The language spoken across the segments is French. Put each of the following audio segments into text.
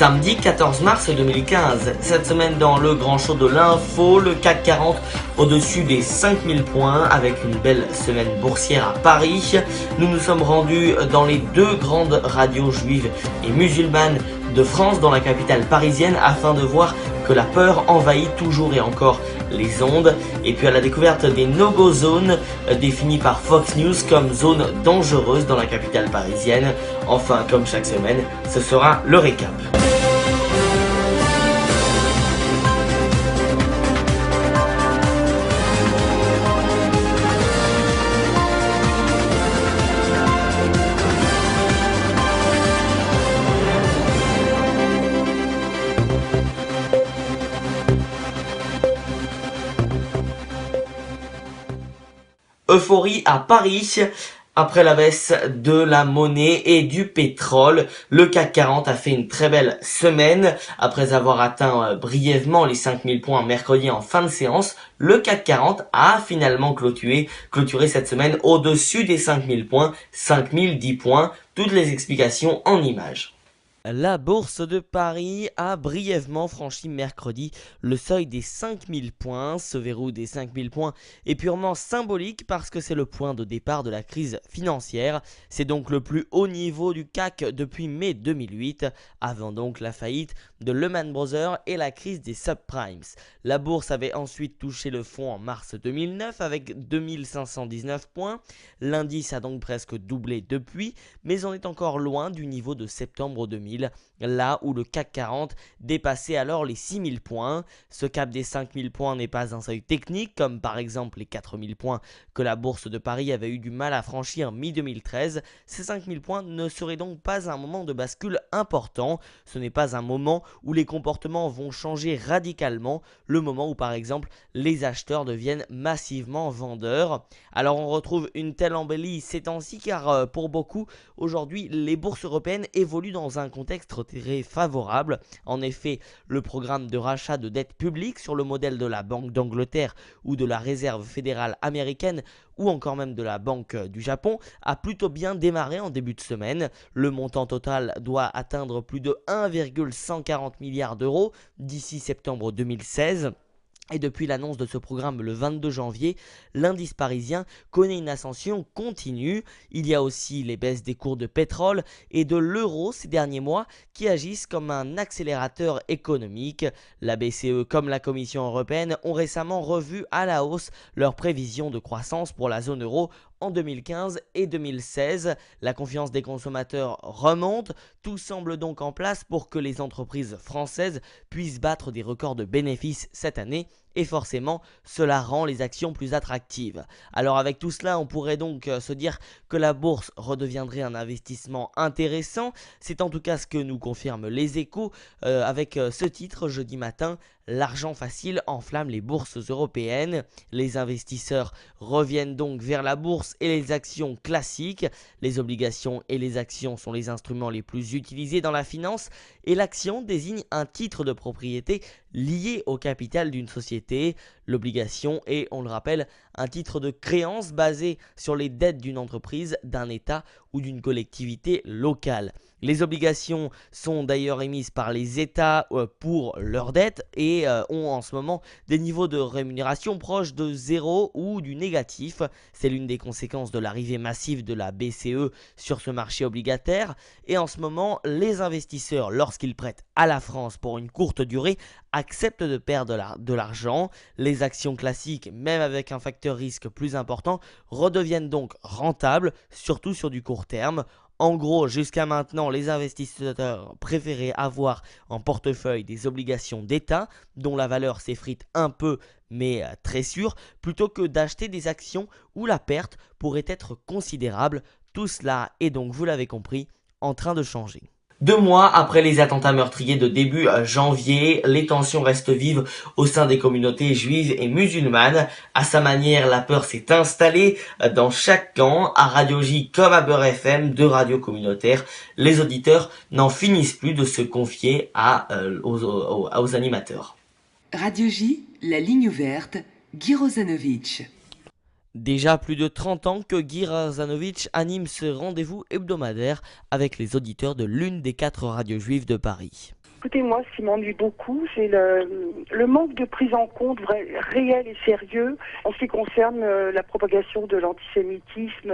Samedi 14 mars 2015, cette semaine dans le grand show de l'info, le CAC 40 au-dessus des 5000 points avec une belle semaine boursière à Paris. Nous nous sommes rendus dans les deux grandes radios juives et musulmanes de France, dans la capitale parisienne, afin de voir que la peur envahit toujours et encore les ondes, et puis à la découverte des no-go zones définies par Fox News comme zones dangereuses dans la capitale parisienne. Enfin, comme chaque semaine, ce sera le récap. Euphorie à Paris. Après la baisse de la monnaie et du pétrole, le CAC 40 a fait une très belle semaine. Après avoir atteint brièvement les 5000 points mercredi en fin de séance, le CAC 40 a finalement clôturé cette semaine au-dessus des 5000 points, 5010 points. Toutes les explications en images. La bourse de Paris a brièvement franchi mercredi le seuil des 5000 points. Ce verrou des 5000 points est purement symbolique parce que c'est le point de départ de la crise financière. C'est donc le plus haut niveau du CAC depuis mai 2008, avant donc la faillite de Lehman Brothers et la crise des subprimes. La bourse avait ensuite touché le fond en mars 2009 avec 2519 points. L'indice a donc presque doublé depuis, mais on est encore loin du niveau de septembre 2000. Là où le CAC 40 dépassait alors les 6000 points. Ce cap des 5000 points n'est pas un seuil technique, comme par exemple les 4000 points que la bourse de Paris avait eu du mal à franchir mi-2013. Ces 5000 points ne seraient donc pas un moment de bascule important. Ce n'est pas un moment où les comportements vont changer radicalement, le moment où par exemple les acheteurs deviennent massivement vendeurs. Alors on retrouve une telle embellie ces temps-ci car pour beaucoup, aujourd'hui, les bourses européennes évoluent dans un contexte très favorable. En effet, le programme de rachat de dette publique sur le modèle de la Banque d'Angleterre ou de la Réserve fédérale américaine ou encore même de la Banque du Japon a plutôt bien démarré en début de semaine. Le montant total doit atteindre plus de 1,140 milliards d'euros d'ici septembre 2016. Et depuis l'annonce de ce programme le 22 janvier, l'indice parisien connaît une ascension continue. Il y a aussi les baisses des cours de pétrole et de l'euro ces derniers mois qui agissent comme un accélérateur économique. La BCE comme la Commission européenne ont récemment revu à la hausse leurs prévisions de croissance pour la zone euro en 2015 et 2016. La confiance des consommateurs remonte. Tout semble donc en place pour que les entreprises françaises puissent battre des records de bénéfices cette année. Et forcément, cela rend les actions plus attractives. Alors avec tout cela, on pourrait donc se dire que la bourse redeviendrait un investissement intéressant. C'est en tout cas ce que nous confirment les Échos avec ce titre jeudi matin. L'argent facile enflamme les bourses européennes. Les investisseurs reviennent donc vers la bourse et les actions classiques. Les obligations et les actions sont les instruments les plus utilisés dans la finance et l'action désigne un titre de propriété lié au capital d'une société. L'obligation est, on le rappelle, un titre de créance basé sur les dettes d'une entreprise, d'un État ou d'une collectivité locale. Les obligations sont d'ailleurs émises par les États pour leurs dettes et ont en ce moment des niveaux de rémunération proches de zéro ou du négatif. C'est l'une des conséquences de l'arrivée massive de la BCE sur ce marché obligataire. Et en ce moment, les investisseurs, lorsqu'ils prêtent à la France pour une courte durée, acceptent de perdre de l'argent. Les actions classiques, même avec un facteur risque plus important, redeviennent donc rentables, surtout sur du court terme. En gros, jusqu'à maintenant, les investisseurs préféraient avoir en portefeuille des obligations d'État dont la valeur s'effrite un peu mais très sûre, plutôt que d'acheter des actions où la perte pourrait être considérable. Tout cela est donc, vous l'avez compris, en train de changer. 2 mois après les attentats meurtriers de début janvier, les tensions restent vives au sein des communautés juives et musulmanes. À sa manière, la peur s'est installée dans chaque camp. À Radio J comme à Beurre FM, deux radios communautaires, les auditeurs n'en finissent plus de se confier aux animateurs. Radio J, la ligne ouverte, Guy Rozanovic. Déjà plus de 30 ans que Guy Rozanovic anime ce rendez-vous hebdomadaire avec les auditeurs de l'une des 4 radios juives de Paris. Écoutez, moi, ce qui m'ennuie beaucoup, c'est le manque de prise en compte réel et sérieux en ce qui concerne la propagation de l'antisémitisme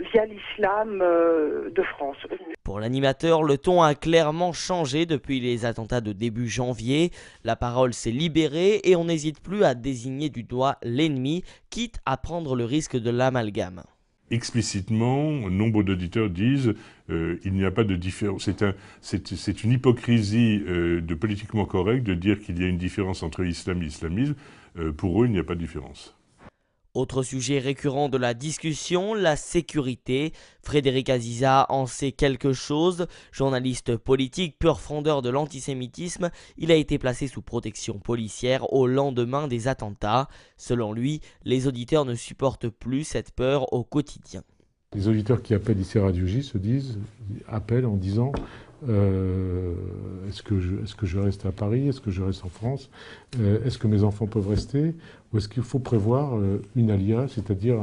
via l'islam de France. Pour l'animateur, le ton a clairement changé depuis les attentats de début janvier. La parole s'est libérée et on n'hésite plus à désigner du doigt l'ennemi, quitte à prendre le risque de l'amalgame. Explicitement, nombre d'auditeurs disent il n'y a pas de différence. C'est une hypocrisie de politiquement correct de dire qu'il y a une différence entre islam et islamisme. Pour eux, il n'y a pas de différence. Autre sujet récurrent de la discussion, la sécurité. Frédéric Aziza en sait quelque chose. Journaliste politique, pur fondeur de l'antisémitisme, il a été placé sous protection policière au lendemain des attentats. Selon lui, les auditeurs ne supportent plus cette peur au quotidien. Les auditeurs qui appellent ici Radio J appellent en disant est-ce que je reste à Paris? Est-ce que je reste en France? Est-ce que mes enfants peuvent rester? Ou est-ce qu'il faut prévoir une alia, c'est-à-dire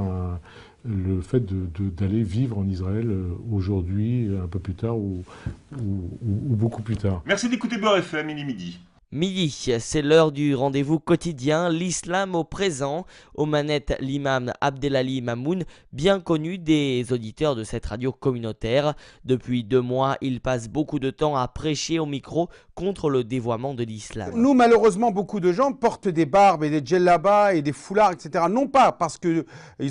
le fait d'aller vivre en Israël aujourd'hui, un peu plus tard ou beaucoup plus tard? Merci d'écouter Beurre FM, il est midi. Midi, c'est l'heure du rendez-vous quotidien, l'islam au présent. Aux manettes, l'imam Abdelali Mamoun, bien connu des auditeurs de cette radio communautaire. Depuis 2 mois, il passe beaucoup de temps à prêcher au micro contre le dévoiement de l'islam. Nous, malheureusement, beaucoup de gens portent des barbes et des djellabas et des foulards, etc. Non pas parce qu'ils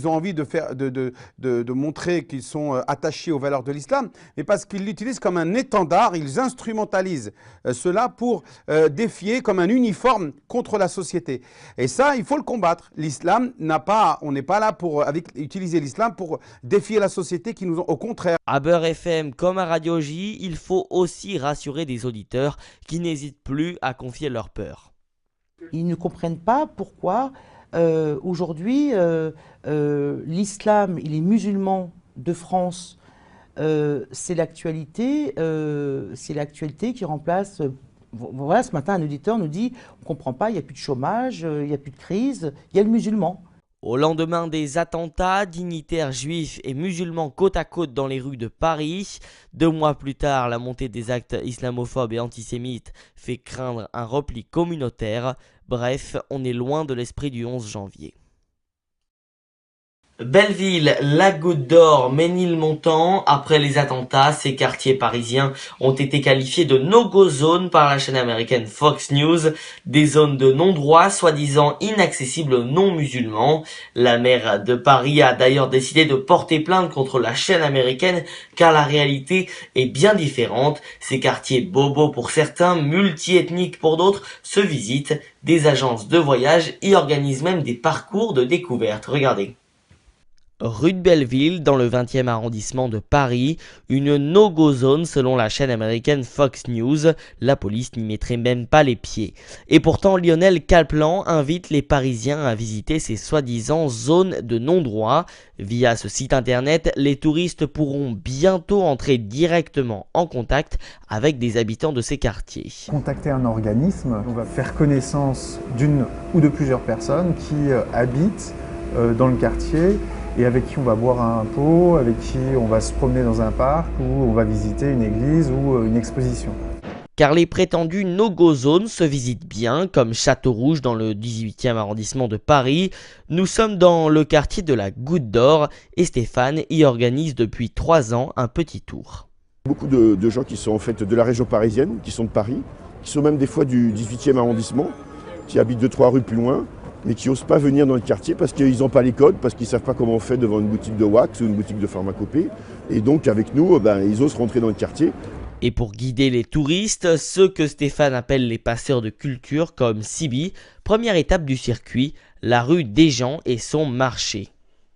ont envie de montrer qu'ils sont attachés aux valeurs de l'islam, mais parce qu'ils l'utilisent comme un étendard, ils instrumentalisent cela pour défier comme un uniforme contre la société. Et ça, il faut le combattre. L'islam on n'est pas là pour utiliser l'islam pour défier la société qui nous au contraire. À Beurre FM comme à Radio J, il faut aussi rassurer des auditeurs qui n'hésitent plus à confier leur peur. Ils ne comprennent pas pourquoi aujourd'hui l'islam et les musulmans de France, c'est l'actualité qui remplace. Voilà, ce matin, un auditeur nous dit « on ne comprend pas, il n'y a plus de chômage, il n'y a plus de crise, il y a le musulman ». Au lendemain des attentats, dignitaires juifs et musulmans côte à côte dans les rues de Paris. 2 mois plus tard, la montée des actes islamophobes et antisémites fait craindre un repli communautaire. Bref, on est loin de l'esprit du 11 janvier. Belleville, la Goutte d'Or, Ménilmontant. Après les attentats, ces quartiers parisiens ont été qualifiés de no-go zone par la chaîne américaine Fox News, des zones de non-droit soi-disant inaccessibles aux non-musulmans. La maire de Paris a d'ailleurs décidé de porter plainte contre la chaîne américaine car la réalité est bien différente. Ces quartiers bobos pour certains, multi-ethniques pour d'autres, se visitent. Des agences de voyage y organisent même des parcours de découverte. Regardez. Rue de Belleville, dans le 20e arrondissement de Paris, une no-go zone selon la chaîne américaine Fox News. La police n'y mettrait même pas les pieds. Et pourtant, Lionel Calplan invite les Parisiens à visiter ces soi-disant zones de non-droit. Via ce site internet, les touristes pourront bientôt entrer directement en contact avec des habitants de ces quartiers. Contacter un organisme, on va faire connaissance d'une ou de plusieurs personnes qui habitent dans le quartier et avec qui on va boire un pot, avec qui on va se promener dans un parc ou on va visiter une église ou une exposition. Car les prétendues no-go zones se visitent bien, comme Château-Rouge dans le 18e arrondissement de Paris. Nous sommes dans le quartier de la Goutte d'Or et Stéphane y organise depuis 3 ans un petit tour. Beaucoup de gens qui sont en fait de la région parisienne, qui sont de Paris, qui sont même des fois du 18e arrondissement, qui habitent 2-3 rues plus loin, mais qui n'osent pas venir dans le quartier parce qu'ils n'ont pas les codes, parce qu'ils ne savent pas comment on fait devant une boutique de wax ou une boutique de pharmacopée. Et donc avec nous, ils osent rentrer dans le quartier. Et pour guider les touristes, ceux que Stéphane appelle les passeurs de culture comme Sibi, première étape du circuit, la rue des gens et son marché.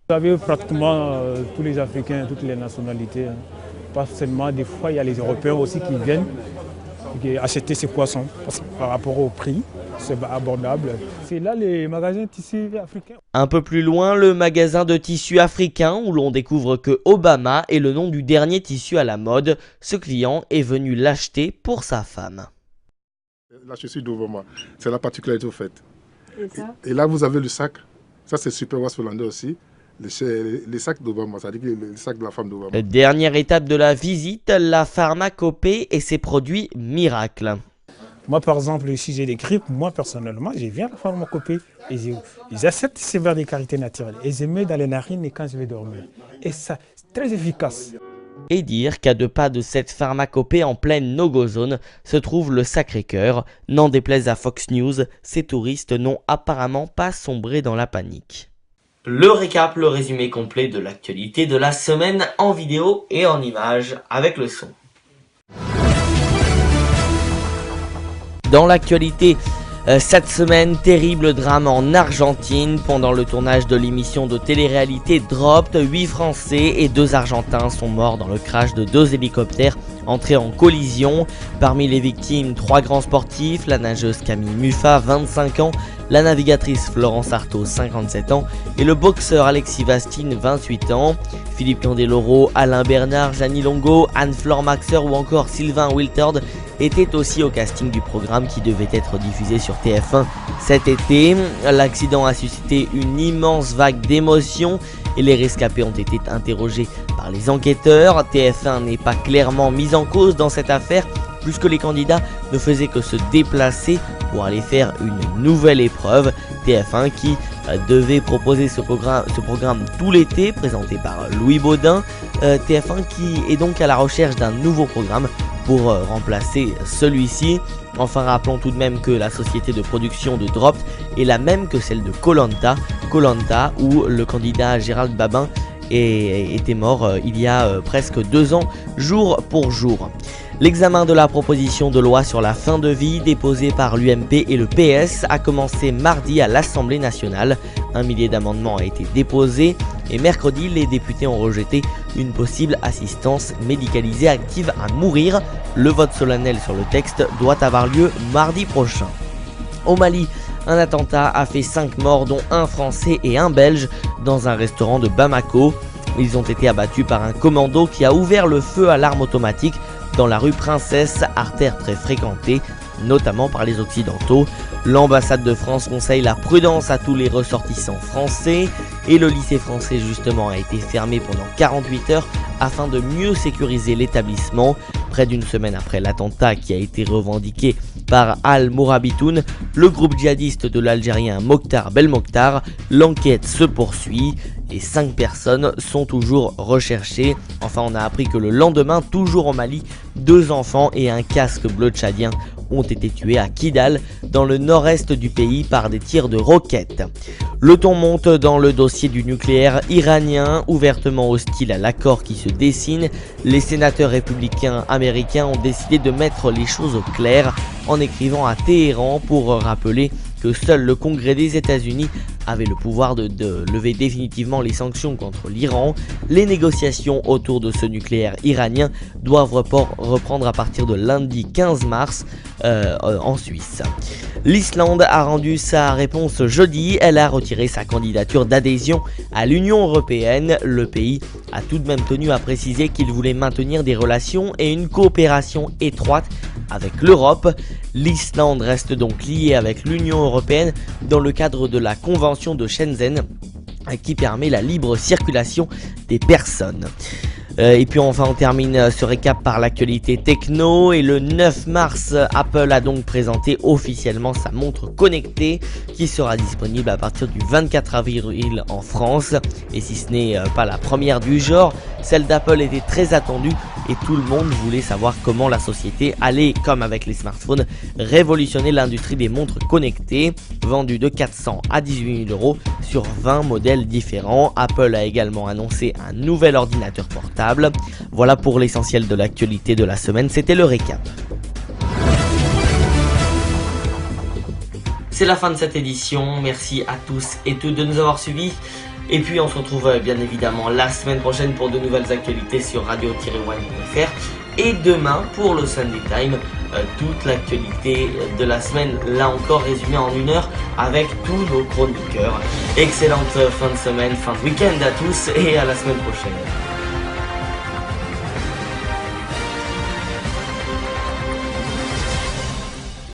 Vous avez pratiquement tous les Africains, toutes les nationalités. Pas seulement, des fois il y a les Européens aussi qui viennent acheter ces poissons parce que par rapport au prix. C'est abordable. C'est là les magasins de tissus africains. Un peu plus loin, le magasin de tissus africains où l'on découvre que Obama est le nom du dernier tissu à la mode. Ce client est venu l'acheter pour sa femme. Là, je suis d'Obama. C'est la particularité au fait. Et là, vous avez le sac. Ça, c'est Super Wash Hollandais aussi. Les sacs d'Obama, c'est-à-dire les sacs de la femme d'Obama. Dernière étape de la visite, la pharmacopée et ses produits miracles. Moi, par exemple, si j'ai des grippes, moi, personnellement, je viens à la pharmacopée et ils acceptent ces verres de karité naturelle et je mets dans les narines et quand je vais dormir. Et ça, c'est très efficace. Et dire qu'à 2 pas de cette pharmacopée en pleine no-go zone se trouve le Sacré-Cœur. N'en déplaise à Fox News, ces touristes n'ont apparemment pas sombré dans la panique. Le récap, le résumé complet de l'actualité de la semaine en vidéo et en images avec le son. Dans l'actualité, cette semaine, terrible drame en Argentine. Pendant le tournage de l'émission de télé-réalité Dropped, 8 Français et 2 Argentins sont morts dans le crash de 2 hélicoptères entrés en collision. Parmi les victimes, 3 grands sportifs, la nageuse Camille Muffat, 25 ans, la navigatrice Florence Artaud, 57 ans, et le boxeur Alexis Vastine, 28 ans. Philippe Candeloro, Alain Bernard, Jeannie Longo, Anne-Flore Maxer ou encore Sylvain Wiltord étaient aussi au casting du programme qui devait être diffusé sur TF1 cet été. L'accident a suscité une immense vague d'émotions et les rescapés ont été interrogés par les enquêteurs. TF1 n'est pas clairement mis en cause dans cette affaire puisque les candidats ne faisaient que se déplacer pour aller faire une nouvelle épreuve. TF1 qui devait proposer ce programme tout l'été, présenté par Louis Baudin. TF1 qui est donc à la recherche d'un nouveau programme pour remplacer celui-ci. Enfin, rappelons tout de même que la société de production de Dropped est la même que celle de Koh-Lanta, où le candidat Gérald Babin était mort il y a presque 2 ans, jour pour jour. L'examen de la proposition de loi sur la fin de vie déposée par l'UMP et le PS a commencé mardi à l'Assemblée nationale. 1 millier d'amendements a été déposé et mercredi, les députés ont rejeté une possible assistance médicalisée active à mourir. Le vote solennel sur le texte doit avoir lieu mardi prochain. Au Mali, un attentat a fait 5 morts dont 1 Français et 1 Belge dans un restaurant de Bamako. Ils ont été abattus par un commando qui a ouvert le feu à l'arme automatique dans la rue Princesse, artère très fréquentée, notamment par les Occidentaux. L'ambassade de France conseille la prudence à tous les ressortissants français et le lycée français justement a été fermé pendant 48 heures afin de mieux sécuriser l'établissement. Près d'une semaine après l'attentat qui a été revendiqué par Al-Mourabitoun, le groupe djihadiste de l'Algérien Mokhtar Belmokhtar, l'enquête se poursuit et 5 personnes sont toujours recherchées. Enfin, on a appris que le lendemain, toujours au Mali, 2 enfants et un casque bleu tchadien ont été tués à Kidal, dans le nord-est du pays, par des tirs de roquettes. Le ton monte dans le dossier du nucléaire iranien, ouvertement hostile à l'accord qui se dessine. Les sénateurs républicains américains ont décidé de mettre les choses au clair en écrivant à Téhéran pour rappeler que seul le Congrès des États-Unis avait le pouvoir de lever définitivement les sanctions contre l'Iran. Les négociations autour de ce nucléaire iranien doivent reprendre à partir de lundi 15 mars en Suisse. L'Islande a rendu sa réponse jeudi, elle a retiré sa candidature d'adhésion à l'Union européenne. Le pays a tout de même tenu à préciser qu'il voulait maintenir des relations et une coopération étroite avec l'Europe. L'Islande reste donc liée avec l'Union européenne dans le cadre de la Convention de Shenzhen qui permet la libre circulation des personnes. Et puis enfin on termine ce récap par l'actualité techno et le 9 mars Apple a donc présenté officiellement sa montre connectée qui sera disponible à partir du 24 avril en France et si ce n'est pas la première du genre, celle d'Apple était très attendue et tout le monde voulait savoir comment la société allait, comme avec les smartphones, révolutionner l'industrie des montres connectées, vendues de 400 à 18 000 € sur 20 modèles différents. Apple a également annoncé un nouvel ordinateur portable. Voilà pour l'essentiel de l'actualité de la semaine, c'était le récap. C'est la fin de cette édition, merci à tous et toutes de nous avoir suivis. Et puis on se retrouve bien évidemment la semaine prochaine pour de nouvelles actualités sur radio-one.fr. Et demain pour le Sunday Time, toute l'actualité de la semaine, là encore résumée en 1 heure avec tous nos chroniqueurs. Excellente fin de semaine, fin de week-end à tous et à la semaine prochaine.